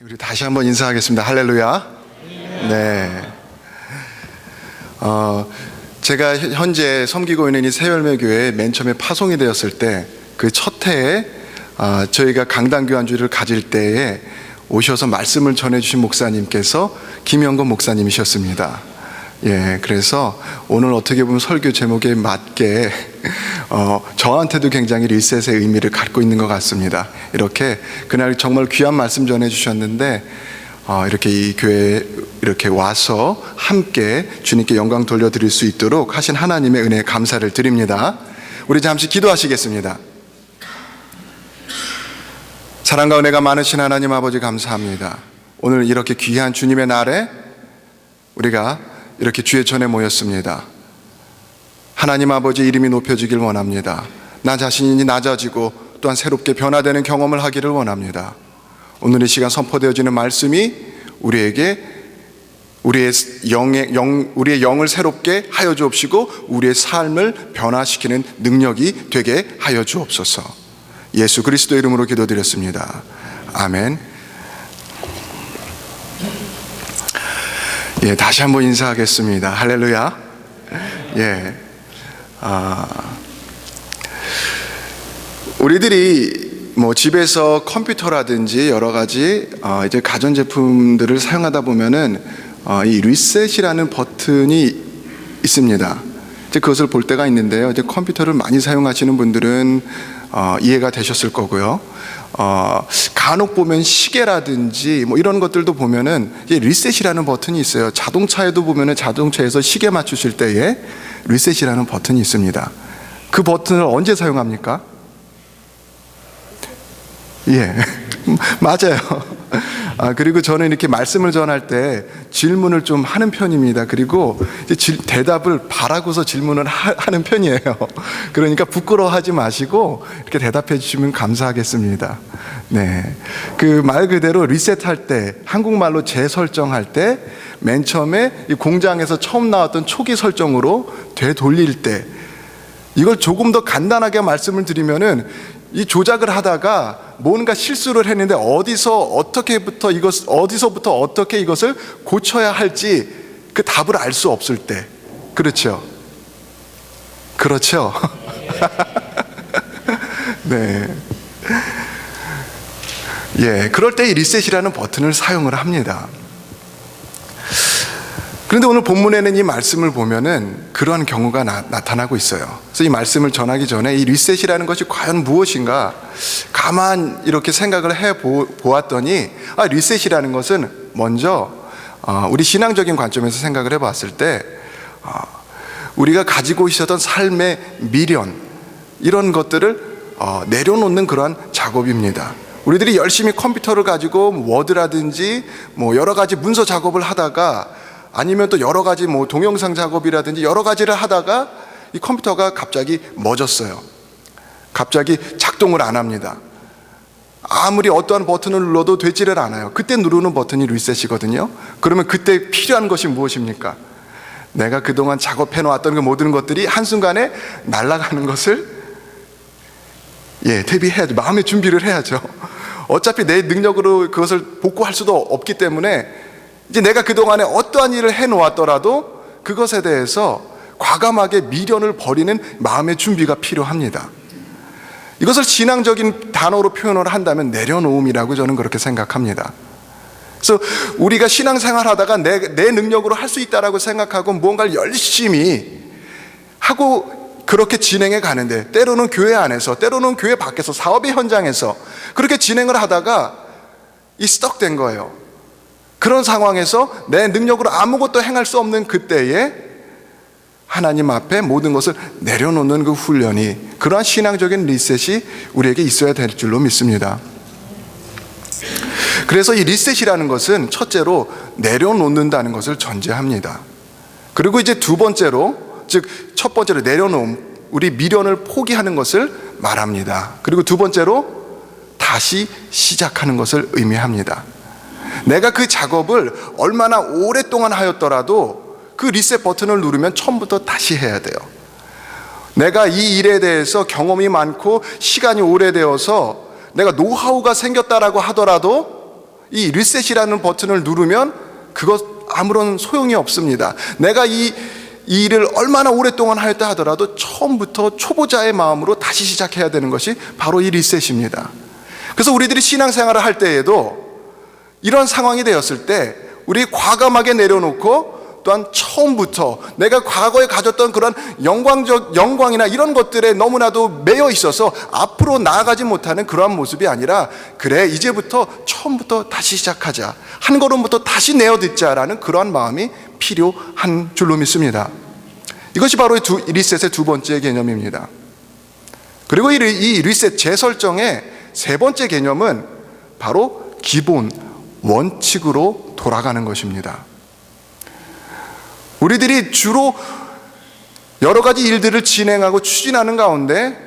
우리 다시 한번 인사하겠습니다. 할렐루야. 네. 제가 현재 섬기고 있는 이 새열매교회에 맨 처음에 파송이 되었을 때 그 첫 해에 저희가 강단교환주의를 가질 때에 오셔서 말씀을 전해주신 목사님께서 김영건 목사님이셨습니다. 예, 그래서 오늘 어떻게 보면 설교 제목에 맞게 저한테도 굉장히 리셋의 의미를 갖고 있는 것 같습니다. 이렇게 그날 정말 귀한 말씀 전해주셨는데 이렇게 이 교회에 이렇게 와서 함께 주님께 영광 돌려드릴 수 있도록 하신 하나님의 은혜에 감사를 드립니다. 우리 잠시 기도하시겠습니다. 사랑과 은혜가 많으신 하나님 아버지 감사합니다. 오늘 이렇게 귀한 주님의 날에 우리가 이렇게 주의 전에 모였습니다. 하나님 아버지 이름이 높여지길 원합니다. 나 자신이 낮아지고 또한 새롭게 변화되는 경험을 하기를 원합니다. 오늘 이 시간 선포되어지는 말씀이 우리에게 우리의 영을 새롭게 하여 주옵시고 우리의 삶을 변화시키는 능력이 되게 하여 주옵소서. 예수 그리스도 이름으로 기도드렸습니다. 아멘. 예, 다시 한번 인사하겠습니다. 할렐루야. 예. 우리들이 집에서 컴퓨터라든지 여러 가지 이제 가전제품들을 사용하다 보면은 이 리셋이라는 버튼이 있습니다. 이제 그것을 볼 때가 있는데요. 이제 컴퓨터를 많이 사용하시는 분들은 이해가 되셨을 거고요. 간혹 보면 시계라든지 이런 것들도 보면은 이제 리셋이라는 버튼이 있어요. 자동차에도 보면은 자동차에서 시계 맞추실 때에 리셋이라는 버튼이 있습니다. 그 버튼을 언제 사용합니까? 예, 맞아요. 그리고 저는 이렇게 말씀을 전할 때 질문을 좀 하는 편입니다. 그리고 이제 대답을 바라고서 질문을 하는 편이에요. 그러니까 부끄러워하지 마시고 이렇게 대답해 주시면 감사하겠습니다. 네, 그 말 그대로 리셋할 때, 한국말로 재설정할 때 맨 처음에 이 공장에서 처음 나왔던 초기 설정으로 되돌릴 때, 이걸 조금 더 간단하게 말씀을 드리면은 이 조작을 하다가 뭔가 실수를 했는데 어디서부터 어떻게 이것을 고쳐야 할지 그 답을 알 수 없을 때, 그렇죠? 그렇죠? 네. 예, 그럴 때 이 리셋이라는 버튼을 사용을 합니다. 그런데 오늘 본문에는 이 말씀을 보면은 그러한 경우가 나타나고 있어요. 그래서 이 말씀을 전하기 전에 이 리셋이라는 것이 과연 무엇인가 가만 이렇게 생각을 해 보았더니 리셋이라는 것은 먼저 우리 신앙적인 관점에서 생각을 해 봤을 때 우리가 가지고 있었던 삶의 미련, 이런 것들을 내려놓는 그러한 작업입니다. 우리들이 열심히 컴퓨터를 가지고 워드라든지 여러 가지 문서 작업을 하다가, 아니면 또 여러 가지 동영상 작업이라든지 여러 가지를 하다가 이 컴퓨터가 갑자기 멎었어요. 갑자기 작동을 안 합니다. 아무리 어떠한 버튼을 눌러도 되지를 않아요. 그때 누르는 버튼이 리셋이거든요. 그러면 그때 필요한 것이 무엇입니까? 내가 그동안 작업해 놓았던 그 모든 것들이 한순간에 날아가는 것을 대비해야죠. 마음의 준비를 해야죠. 어차피 내 능력으로 그것을 복구할 수도 없기 때문에 이제 내가 그동안에 어떠한 일을 해놓았더라도 그것에 대해서 과감하게 미련을 버리는 마음의 준비가 필요합니다. 이것을 신앙적인 단어로 표현을 한다면 내려놓음이라고 저는 그렇게 생각합니다. 그래서 우리가 신앙생활 하다가 내 능력으로 할 수 있다라고 생각하고 뭔가를 열심히 하고 그렇게 진행해 가는데, 때로는 교회 안에서, 때로는 교회 밖에서, 사업의 현장에서 그렇게 진행을 하다가 이 스떡된 거예요. 그런 상황에서 내 능력으로 아무것도 행할 수 없는 그때에 하나님 앞에 모든 것을 내려놓는 그 훈련이, 그러한 신앙적인 리셋이 우리에게 있어야 될 줄로 믿습니다. 그래서 이 리셋이라는 것은 첫째로 내려놓는다는 것을 전제합니다. 그리고 이제 두 번째로, 즉 첫 번째로 내려놓음, 우리 미련을 포기하는 것을 말합니다. 그리고 두 번째로 다시 시작하는 것을 의미합니다. 내가 그 작업을 얼마나 오랫동안 하였더라도 그 리셋 버튼을 누르면 처음부터 다시 해야 돼요. 내가 이 일에 대해서 경험이 많고 시간이 오래되어서 내가 노하우가 생겼다라고 하더라도 이 리셋이라는 버튼을 누르면 그것 아무런 소용이 없습니다. 내가 이 일을 얼마나 오랫동안 하였다 하더라도 처음부터 초보자의 마음으로 다시 시작해야 되는 것이 바로 이 리셋입니다. 그래서 우리들이 신앙생활을 할 때에도 이런 상황이 되었을 때 우리 과감하게 내려놓고 또한 처음부터 내가 과거에 가졌던 그런 영광이나 이런 것들에 너무나도 매여 있어서 앞으로 나아가지 못하는 그러한 모습이 아니라, 그래 이제부터 처음부터 다시 시작하자, 한 걸음부터 다시 내어듣자라는 그러한 마음이 필요한 줄로 믿습니다. 이것이 바로 이 리셋의 두 번째 개념입니다. 그리고 이 리셋 재설정의 세 번째 개념은 바로 기본 원칙으로 돌아가는 것입니다. 우리들이 주로 여러 가지 일들을 진행하고 추진하는 가운데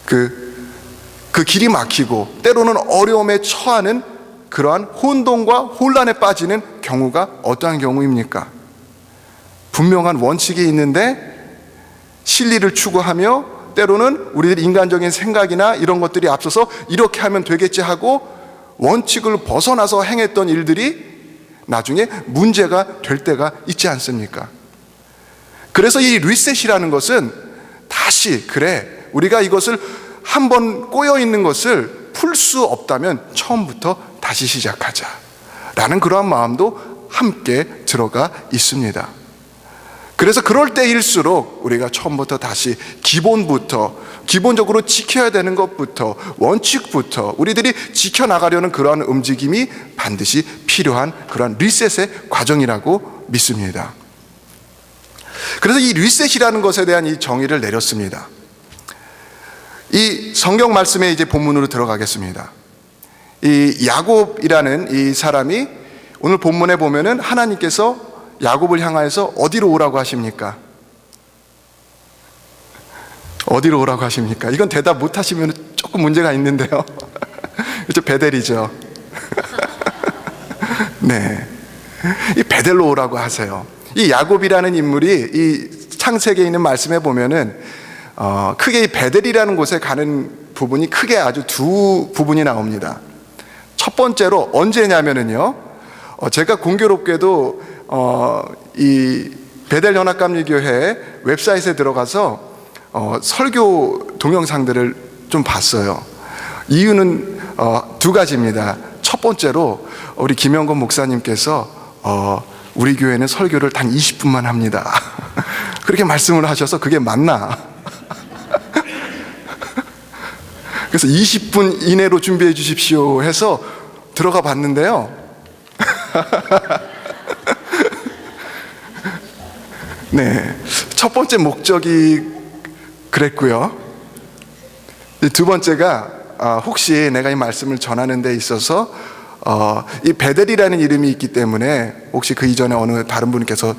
그 길이 막히고 때로는 어려움에 처하는 그러한 혼돈과 혼란에 빠지는 경우가 어떠한 경우입니까? 분명한 원칙이 있는데 실리를 추구하며 때로는 우리들 인간적인 생각이나 이런 것들이 앞서서 이렇게 하면 되겠지 하고 원칙을 벗어나서 행했던 일들이 나중에 문제가 될 때가 있지 않습니까? 그래서 이 리셋이라는 것은 다시, 그래 우리가 이것을 한번 꼬여있는 것을 풀 수 없다면 처음부터 다시 시작하자 라는 그러한 마음도 함께 들어가 있습니다. 그래서 그럴 때일수록 우리가 처음부터 다시 기본적으로 지켜야 되는 것부터, 원칙부터 우리들이 지켜나가려는 그러한 움직임이 반드시 필요한 그러한 리셋의 과정이라고 믿습니다. 그래서 이 리셋이라는 것에 대한 이 정의를 내렸습니다. 이 성경 말씀에 이제 본문으로 들어가겠습니다. 이 야곱이라는 이 사람이 오늘 본문에 보면은 하나님께서 야곱을 향하여서 어디로 오라고 하십니까? 어디로 오라고 하십니까? 이건 대답 못 하시면 조금 문제가 있는데요. 이제 베델이죠. 네, 이 베델로 오라고 하세요. 이 야곱이라는 인물이 이 창세기에 있는 말씀에 보면은 크게 이 베델이라는 곳에 가는 부분이 크게 아주 두 부분이 나옵니다. 첫 번째로 언제냐면은요, 제가 공교롭게도 이 베델 연합감리교회 웹사이트에 들어가서 설교 동영상들을 좀 봤어요. 이유는 두 가지입니다. 첫 번째로 우리 김영건 목사님께서 우리 교회는 설교를 단 20분만 합니다. 그렇게 말씀을 하셔서 그게 맞나? 그래서 20분 이내로 준비해 주십시오 해서 들어가 봤는데요. 네, 첫 번째 목적이 그랬고요. 두 번째가 혹시 내가 이 말씀을 전하는 데 있어서 이 베델이라는 이름이 있기 때문에 혹시 그 이전에 어느 다른 분께서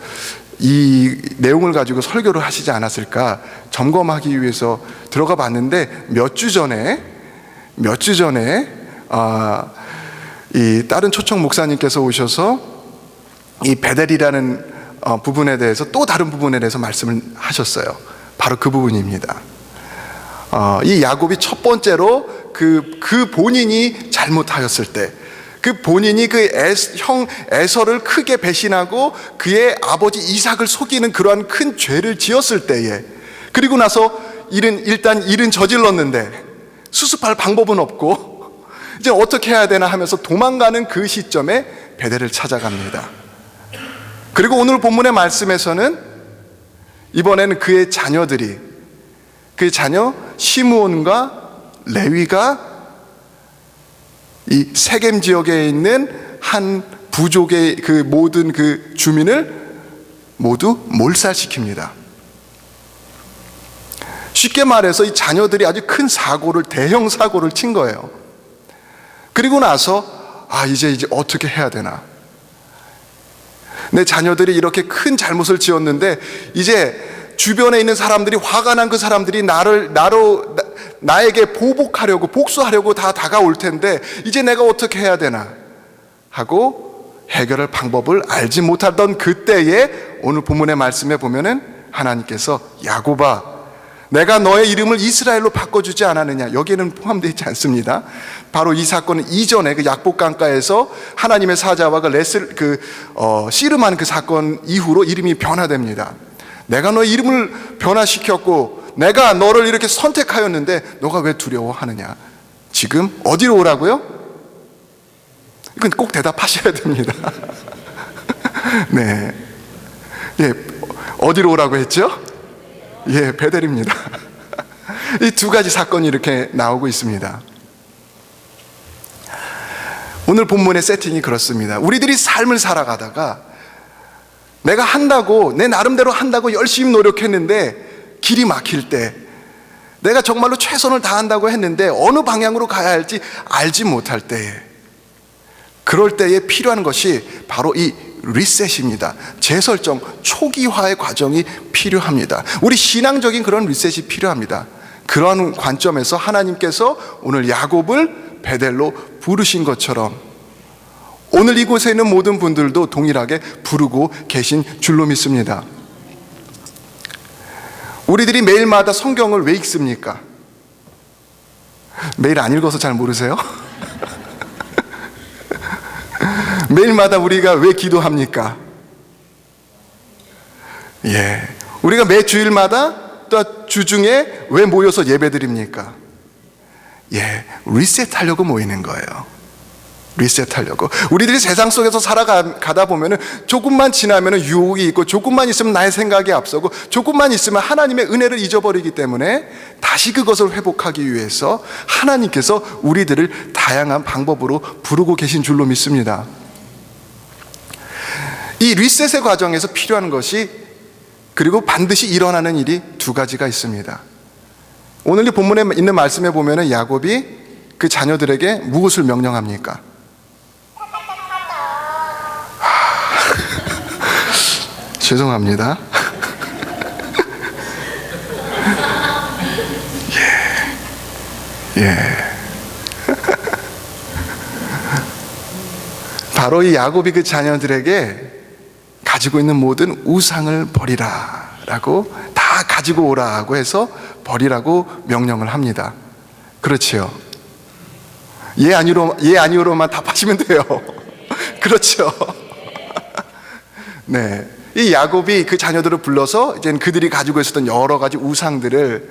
이 내용을 가지고 설교를 하시지 않았을까 점검하기 위해서 들어가 봤는데 몇 주 전에 이 다른 초청 목사님께서 오셔서 이 베델이라는 부분에 대해서 또 다른 부분에 대해서 말씀을 하셨어요. 바로 그 부분입니다. 이 야곱이 첫 번째로 그 본인이 잘못하였을 때, 그 본인이 그 형 에서를 크게 배신하고 그의 아버지 이삭을 속이는 그러한 큰 죄를 지었을 때에, 그리고 나서 일단 일은 저질렀는데 수습할 방법은 없고 이제 어떻게 해야 되나 하면서 도망가는 그 시점에 베델을 찾아갑니다. 그리고 오늘 본문의 말씀에서는 이번에는 그의 자녀 시므온과 레위가 이 세겜 지역에 있는 한 부족의 그 모든 그 주민을 모두 몰살시킵니다. 쉽게 말해서 이 자녀들이 아주 큰 대형 사고를 친 거예요. 그리고 나서 이제 어떻게 해야 되나? 내 자녀들이 이렇게 큰 잘못을 지었는데 이제 주변에 있는 사람들이, 화가 난 그 사람들이 나에게 보복하려고, 복수하려고 다 다가올 텐데 이제 내가 어떻게 해야 되나 하고 해결할 방법을 알지 못하던 그때에 오늘 본문의 말씀에 보면은 하나님께서 야곱아, 내가 너의 이름을 이스라엘로 바꿔주지 않았느냐. 여기에는 포함되어 있지 않습니다. 바로 이 사건은 이전에 그 약복 강가에서 하나님의 사자와 씨름한 그 사건 이후로 이름이 변화됩니다. 내가 너의 이름을 변화시켰고 내가 너를 이렇게 선택하였는데 너가 왜 두려워하느냐. 지금 어디로 오라고요? 이건 꼭 대답하셔야 됩니다. 네. 예, 어디로 오라고 했죠? 예, 베델입니다. 이 두 가지 사건이 이렇게 나오고 있습니다. 오늘 본문의 세팅이 그렇습니다. 우리들이 삶을 살아가다가 내가 내 나름대로 한다고 열심히 노력했는데 길이 막힐 때, 내가 정말로 최선을 다한다고 했는데 어느 방향으로 가야 할지 알지 못할 때에, 그럴 때에 필요한 것이 바로 이 리셋입니다. 재설정, 초기화의 과정이 필요합니다. 우리 신앙적인 그런 리셋이 필요합니다. 그런 관점에서 하나님께서 오늘 야곱을 베델로 부르신 것처럼 오늘 이곳에 있는 모든 분들도 동일하게 부르고 계신 줄로 믿습니다. 우리들이 매일마다 성경을 왜 읽습니까? 매일 안 읽어서 잘 모르세요? 매일마다 우리가 왜 기도합니까? 예, 우리가 매 주일마다 또 주중에 왜 모여서 예배드립니까? 예, 리셋하려고 모이는 거예요. 리셋하려고. 우리들이 세상 속에서 살아가다 보면은 조금만 지나면은 유혹이 있고, 조금만 있으면 나의 생각이 앞서고, 조금만 있으면 하나님의 은혜를 잊어버리기 때문에 다시 그것을 회복하기 위해서 하나님께서 우리들을 다양한 방법으로 부르고 계신 줄로 믿습니다. 이 리셋의 과정에서 필요한 것이, 그리고 반드시 일어나는 일이 두 가지가 있습니다. 오늘 이 본문에 있는 말씀에 보면은 야곱이 그 자녀들에게 무엇을 명령합니까? 죄송합니다. 예. 바로 이 야곱이 그 자녀들에게 가지고 있는 모든 우상을 버리라 라고, 다 가지고 오라고 해서 버리라고 명령을 합니다. 그렇지요. 예 아니요로만 답하시면 돼요. 그렇죠. 네. 이 야곱이 그 자녀들을 불러서 이제 그들이 가지고 있었던 여러 가지 우상들을,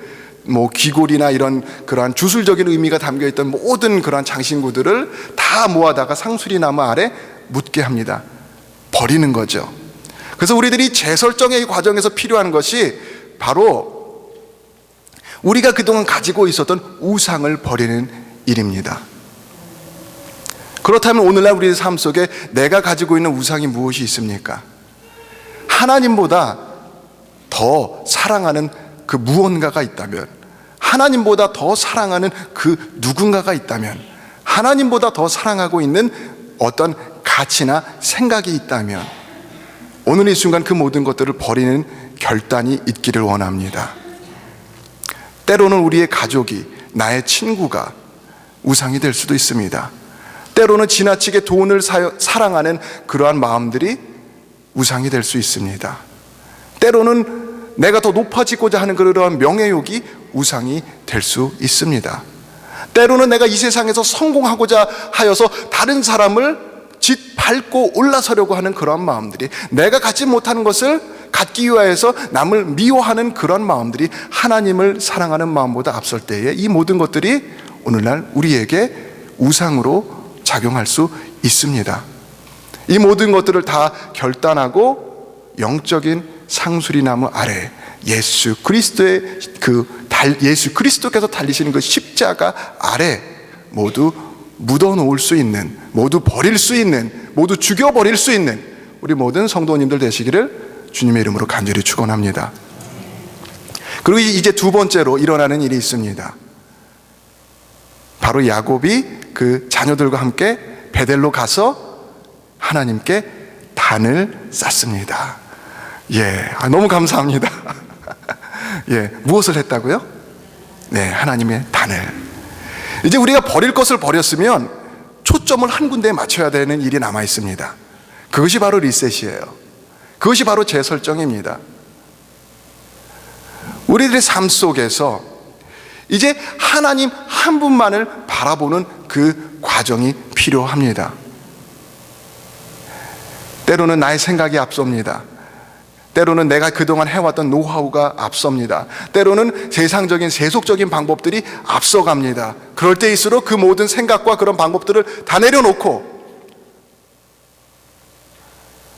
귀골이나 이런 그러한 주술적인 의미가 담겨 있던 모든 그러한 장신구들을 다 모아다가 상수리나무 아래 묻게 합니다. 버리는 거죠. 그래서 우리들이 재설정의 과정에서 필요한 것이 바로 우리가 그동안 가지고 있었던 우상을 버리는 일입니다. 그렇다면 오늘날 우리의 삶 속에 내가 가지고 있는 우상이 무엇이 있습니까? 하나님보다 더 사랑하는 그 무언가가 있다면, 하나님보다 더 사랑하는 그 누군가가 있다면, 하나님보다 더 사랑하고 있는 어떤 가치나 생각이 있다면, 오늘 이 순간 그 모든 것들을 버리는 결단이 있기를 원합니다. 때로는 우리의 가족이, 나의 친구가 우상이 될 수도 있습니다. 때로는 지나치게 돈을 사랑하는 그러한 마음들이 우상이 될 수 있습니다. 때로는 내가 더 높아지고자 하는 그러한 명예욕이 우상이 될 수 있습니다. 때로는 내가 이 세상에서 성공하고자 하여서 다른 사람을 짓밟고 올라서려고 하는 그러한 마음들이, 내가 갖지 못하는 것을 갖기 위하여서 남을 미워하는 그런 마음들이 하나님을 사랑하는 마음보다 앞설 때에 이 모든 것들이 오늘날 우리에게 우상으로 작용할 수 있습니다. 이 모든 것들을 다 결단하고 영적인 상수리나무 아래 예수 그리스도께서 달리시는 그 십자가 아래 모두 묻어놓을 수 있는, 모두 버릴 수 있는, 모두 죽여버릴 수 있는 우리 모든 성도님들 되시기를 주님의 이름으로 간절히 축원합니다. 그리고 이제 두 번째로 일어나는 일이 있습니다. 바로 야곱이 그 자녀들과 함께 베델로 가서 하나님께 단을 쌓습니다. 예, 너무 감사합니다. 예, 무엇을 했다고요? 네, 하나님의 단을. 이제 우리가 버릴 것을 버렸으면 초점을 한 군데에 맞춰야 되는 일이 남아 있습니다. 그것이 바로 리셋이에요. 그것이 바로 재설정입니다. 우리들의 삶 속에서 이제 하나님 한 분만을 바라보는 그 과정이 필요합니다. 때로는 나의 생각이 앞섭니다. 때로는 내가 그동안 해왔던 노하우가 앞섭니다. 때로는 세상적인 세속적인 방법들이 앞서갑니다. 그럴 때일수록 그 모든 생각과 그런 방법들을 다 내려놓고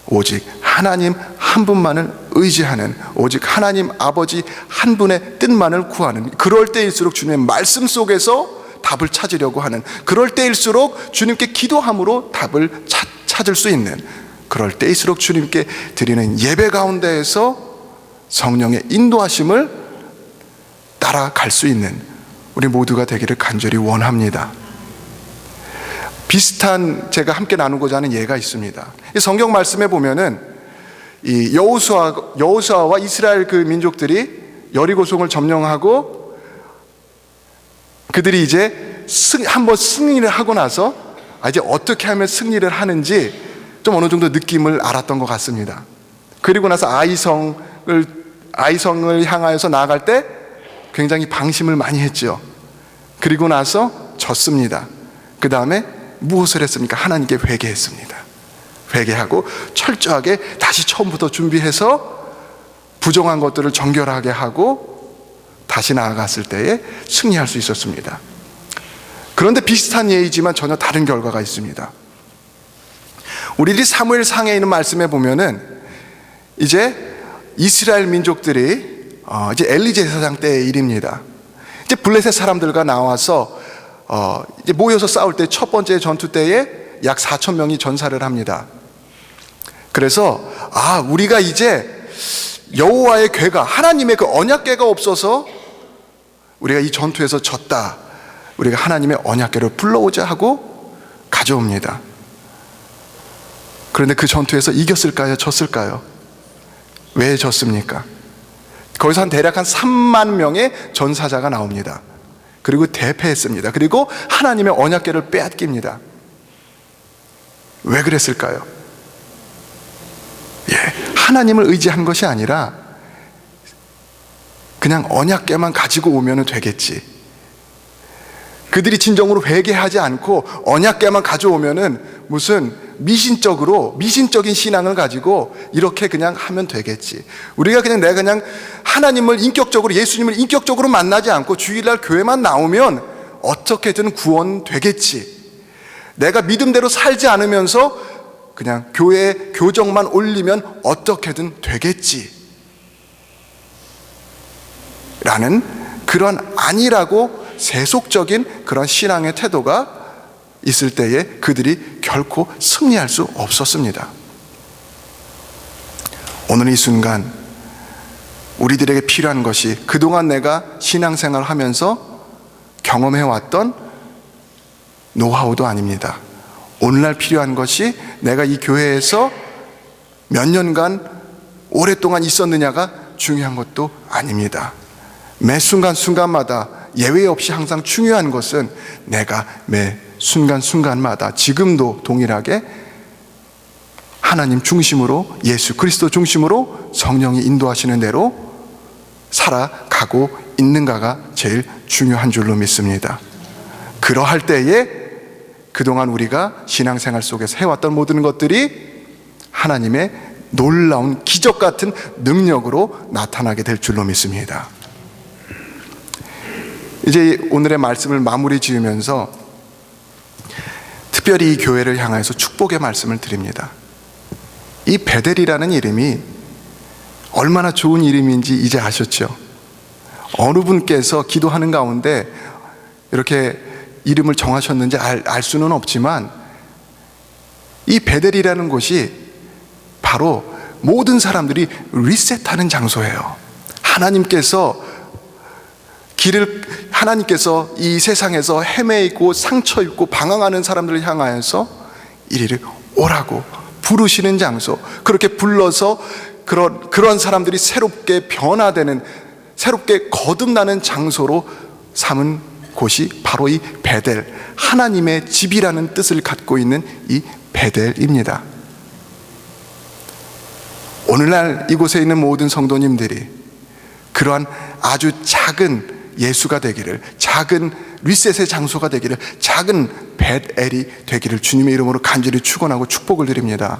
오직 하나님 한 분만을 의지하는, 오직 하나님 아버지 한 분의 뜻만을 구하는, 그럴 때일수록 주님의 말씀 속에서 답을 찾으려고 하는, 그럴 때일수록 주님께 기도함으로 답을 찾을 수 있는, 그럴 때일수록 주님께 드리는 예배 가운데에서 성령의 인도하심을 따라갈 수 있는 우리 모두가 되기를 간절히 원합니다. 비슷한 제가 함께 나누고자 하는 예가 있습니다. 이 성경 말씀에 보면은 이 여호수아와 이스라엘 그 민족들이 여리고성을 점령하고 그들이 이제 한번 승리를 하고 나서 이제 어떻게 하면 승리를 하는지 좀 어느 정도 느낌을 알았던 것 같습니다. 그리고 나서 아이성을 향하여서 나아갈 때 굉장히 방심을 많이 했죠. 그리고 나서 졌습니다. 그 다음에 무엇을 했습니까? 하나님께 회개했습니다. 회개하고 철저하게 다시 처음부터 준비해서 부정한 것들을 정결하게 하고 다시 나아갔을 때에 승리할 수 있었습니다. 그런데 비슷한 예이지만 전혀 다른 결과가 있습니다. 우리들이 사무엘상에 있는 말씀에 보면은 이제 이스라엘 민족들이 이제 엘리 제사장 때의 일입니다. 이제 블레셋 사람들과 나와서 이제 모여서 싸울 때 첫 번째 전투 때에 약 4,000명이 전사를 합니다. 그래서 우리가 이제 여호와의 궤가, 하나님의 그 언약궤가 없어서 우리가 이 전투에서 졌다, 우리가 하나님의 언약궤를 불러오자 하고 가져옵니다. 그런데 그 전투에서 이겼을까요? 졌을까요? 왜 졌습니까? 거기서 대략 한 3만 명의 전사자가 나옵니다. 그리고 대패했습니다. 그리고 하나님의 언약궤를 빼앗깁니다. 왜 그랬을까요? 하나님을 의지한 것이 아니라 그냥 언약궤만 가지고 오면 되겠지. 그들이 진정으로 회개하지 않고 언약궤만 가져오면은 무슨 미신적인 신앙을 가지고 이렇게 그냥 하면 되겠지. 우리가 내가 그냥 하나님을 인격적으로, 예수님을 인격적으로 만나지 않고 주일날 교회만 나오면 어떻게든 구원되겠지. 내가 믿음대로 살지 않으면서 그냥 교회 교정만 올리면 어떻게든 되겠지 라는 그런 아니라고 세속적인 그런 신앙의 태도가 있을 때에 그들이 결코 승리할 수 없었습니다. 오늘 이 순간 우리들에게 필요한 것이 그동안 내가 신앙생활을 하면서 경험해왔던 노하우도 아닙니다. 오늘날 필요한 것이 내가 이 교회에서 몇 년간 오랫동안 있었느냐가 중요한 것도 아닙니다. 매 순간순간마다 예외 없이 항상 중요한 것은 내가 매 순간순간마다 지금도 동일하게 하나님 중심으로, 예수 그리스도 중심으로 성령이 인도하시는 대로 살아가고 있는가가 제일 중요한 줄로 믿습니다. 그러할 때에 그동안 우리가 신앙생활 속에서 해왔던 모든 것들이 하나님의 놀라운 기적 같은 능력으로 나타나게 될 줄로 믿습니다. 이제 오늘의 말씀을 마무리 지으면서 특별히 이 교회를 향해서 축복의 말씀을 드립니다. 이 베델이라는 이름이 얼마나 좋은 이름인지 이제 아셨죠? 어느 분께서 기도하는 가운데 이렇게 이름을 정하셨는지 알 수는 없지만 이 베델이라는 곳이 바로 모든 사람들이 리셋하는 장소예요. 하나님께서 이 세상에서 헤매있고 상처 입고 방황하는 사람들을 향하여서 이리를 오라고 부르시는 장소, 그렇게 불러서 그런 사람들이 새롭게 변화되는, 새롭게 거듭나는 장소로 삼은 곳이 바로 이 베델, 하나님의 집이라는 뜻을 갖고 있는 이 베델입니다. 오늘날 이곳에 있는 모든 성도님들이 그러한 아주 작은 예수가 되기를, 작은 리셋의 장소가 되기를, 작은 벳엘이 되기를 주님의 이름으로 간절히 축원하고 축복을 드립니다.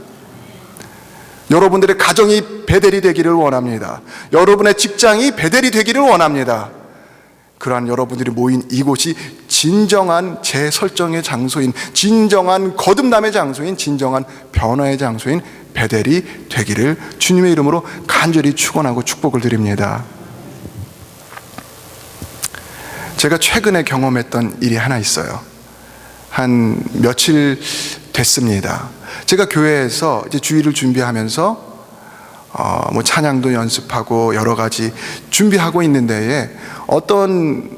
여러분들의 가정이 벳엘이 되기를 원합니다. 여러분의 직장이 벳엘이 되기를 원합니다. 그러한 여러분들이 모인 이곳이 진정한 재설정의 장소인, 진정한 거듭남의 장소인, 진정한 변화의 장소인 벳엘이 되기를 주님의 이름으로 간절히 축원하고 축복을 드립니다. 제가 최근에 경험했던 일이 하나 있어요. 한 며칠 됐습니다. 제가 교회에서 이제 주일을 준비하면서 뭐 찬양도 연습하고 여러 가지 준비하고 있는 데에 어떤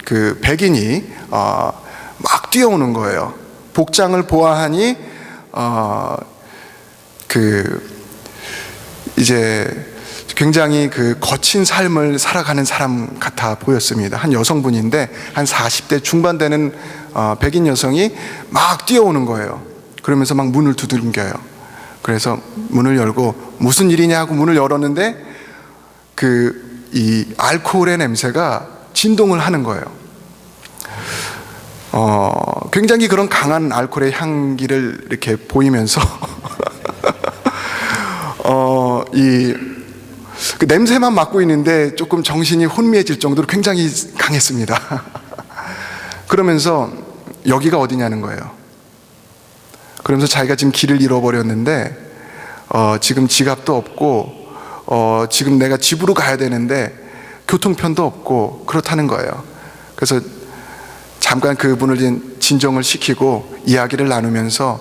그 백인이 막 뛰어오는 거예요. 복장을 보아하니 이제 굉장히 그 거친 삶을 살아가는 사람 같아 보였습니다. 한 여성분인데 한 40대 중반 되는 백인 여성이 막 뛰어오는 거예요. 그러면서 막 문을 두들겨요. 그래서 문을 열고 무슨 일이냐 하고 문을 열었는데 이 알코올의 냄새가 진동을 하는 거예요. 굉장히 그런 강한 알코올의 향기를 이렇게 보이면서 그 냄새만 맡고 있는데 조금 정신이 혼미해질 정도로 굉장히 강했습니다. 그러면서 여기가 어디냐는 거예요. 그러면서 자기가 지금 길을 잃어버렸는데 지금 지갑도 없고 지금 내가 집으로 가야 되는데 교통편도 없고 그렇다는 거예요. 그래서 잠깐 그분을 진정을 시키고 이야기를 나누면서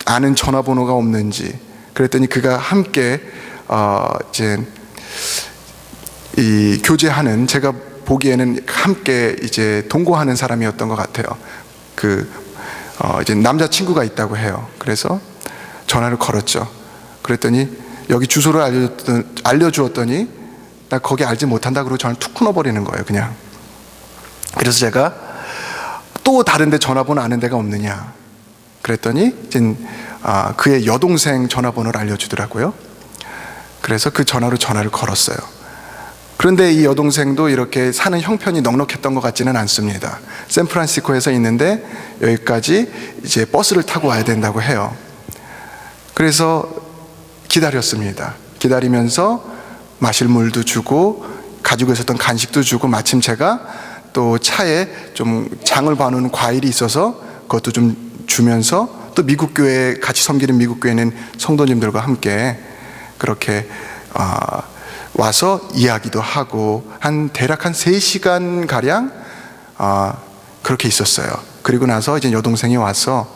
아는 전화번호가 없는지 그랬더니 그가 함께 이제 이 교제하는, 제가 보기에는 함께 이제 동거하는 사람이었던 것 같아요. 이제 남자친구가 있다고 해요. 그래서 전화를 걸었죠. 그랬더니 여기 주소를 알려주었더니 나 거기 알지 못한다 그러고 전화를 툭 끊어버리는 거예요, 그냥. 그래서 제가 또 다른 데 전화번호 아는 데가 없느냐 그랬더니 이제 그의 여동생 전화번호를 알려주더라고요. 그래서 그 전화로 전화를 걸었어요. 그런데 이 여동생도 이렇게 사는 형편이 넉넉했던 것 같지는 않습니다. 샌프란시스코에서 있는데 여기까지 이제 버스를 타고 와야 된다고 해요. 그래서 기다렸습니다. 기다리면서 마실 물도 주고 가지고 있었던 간식도 주고, 마침 제가 또 차에 좀 장을 봐놓은 과일이 있어서 그것도 좀 주면서, 또 미국 교회 같이 섬기는 미국 교회는 성도님들과 함께 그렇게 와서 이야기도 하고 대략 한 3시간 가량 그렇게 있었어요. 그리고 나서 이제 여동생이 와서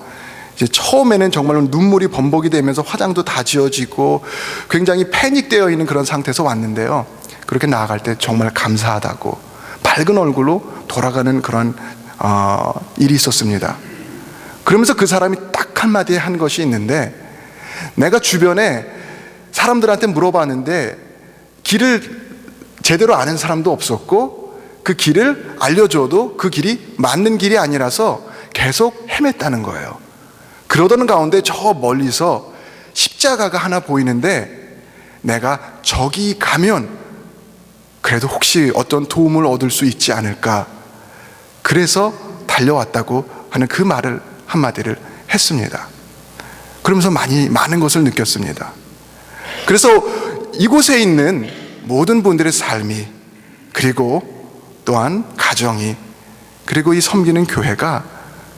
이제 처음에는 정말로 눈물이 범벅이 되면서 화장도 다 지워지고 굉장히 패닉되어 있는 그런 상태에서 왔는데요. 그렇게 나아갈 때 정말 감사하다고 밝은 얼굴로 돌아가는 그런 일이 있었습니다. 그러면서 그 사람이 딱 한마디 한 것이 있는데, 내가 주변에 사람들한테 물어봤는데 길을 제대로 아는 사람도 없었고 그 길을 알려줘도 그 길이 맞는 길이 아니라서 계속 헤맸다는 거예요. 그러던 가운데 저 멀리서 십자가가 하나 보이는데 내가 저기 가면 그래도 혹시 어떤 도움을 얻을 수 있지 않을까, 그래서 달려왔다고 하는 그 말을 한마디를 했습니다. 그러면서 많은 것을 느꼈습니다. 그래서 이곳에 있는 모든 분들의 삶이, 그리고 또한 가정이, 그리고 이 섬기는 교회가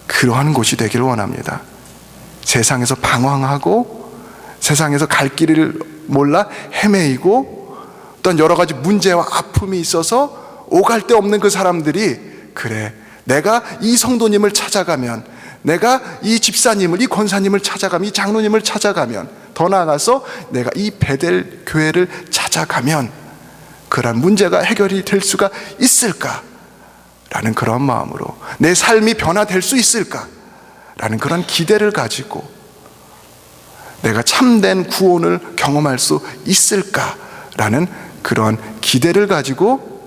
그러한 곳이 되기를 원합니다. 세상에서 방황하고 세상에서 갈 길을 몰라 헤매이고 또한 여러 가지 문제와 아픔이 있어서 오갈 데 없는 그 사람들이, 그래, 내가 이 성도님을 찾아가면, 내가 이 집사님을, 이 권사님을 찾아가면, 이 장로님을 찾아가면, 더 나아가서 내가 이 벳엘 교회를 찾아가면 그런 문제가 해결이 될 수가 있을까라는 그런 마음으로, 내 삶이 변화될 수 있을까라는 그런 기대를 가지고, 내가 참된 구원을 경험할 수 있을까라는 그런 기대를 가지고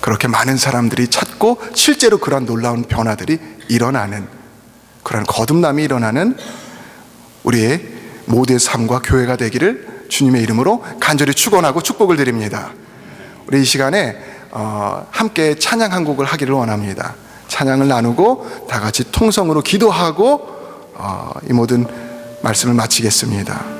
그렇게 많은 사람들이 찾고 실제로 그런 놀라운 변화들이 일어나는, 그런 거듭남이 일어나는 우리의 모두의 삶과 교회가 되기를 주님의 이름으로 간절히 축원하고 축복을 드립니다. 우리 이 시간에 함께 찬양 한 곡을 하기를 원합니다. 찬양을 나누고 다 같이 통성으로 기도하고 이 모든 말씀을 마치겠습니다.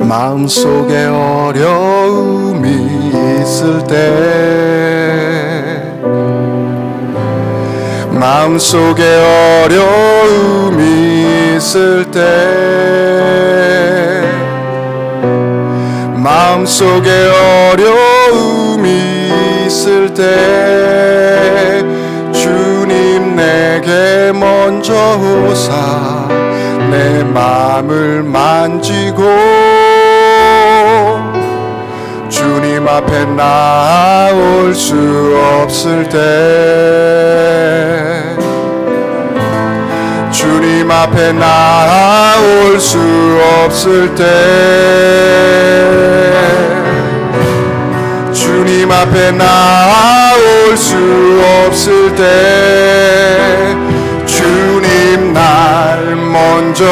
마음속에 어려움이 있을 때, 마음속에 어려움이 있을 때, 마음속에 어려움이 있을 때 주님 내게 먼저 오사 내 마음을 만지고 주님 앞에 나올 수 없을 때, 주님 앞에 나올 수 없을 때, 주님 앞에 나올 수 없을 때 주님 날 먼저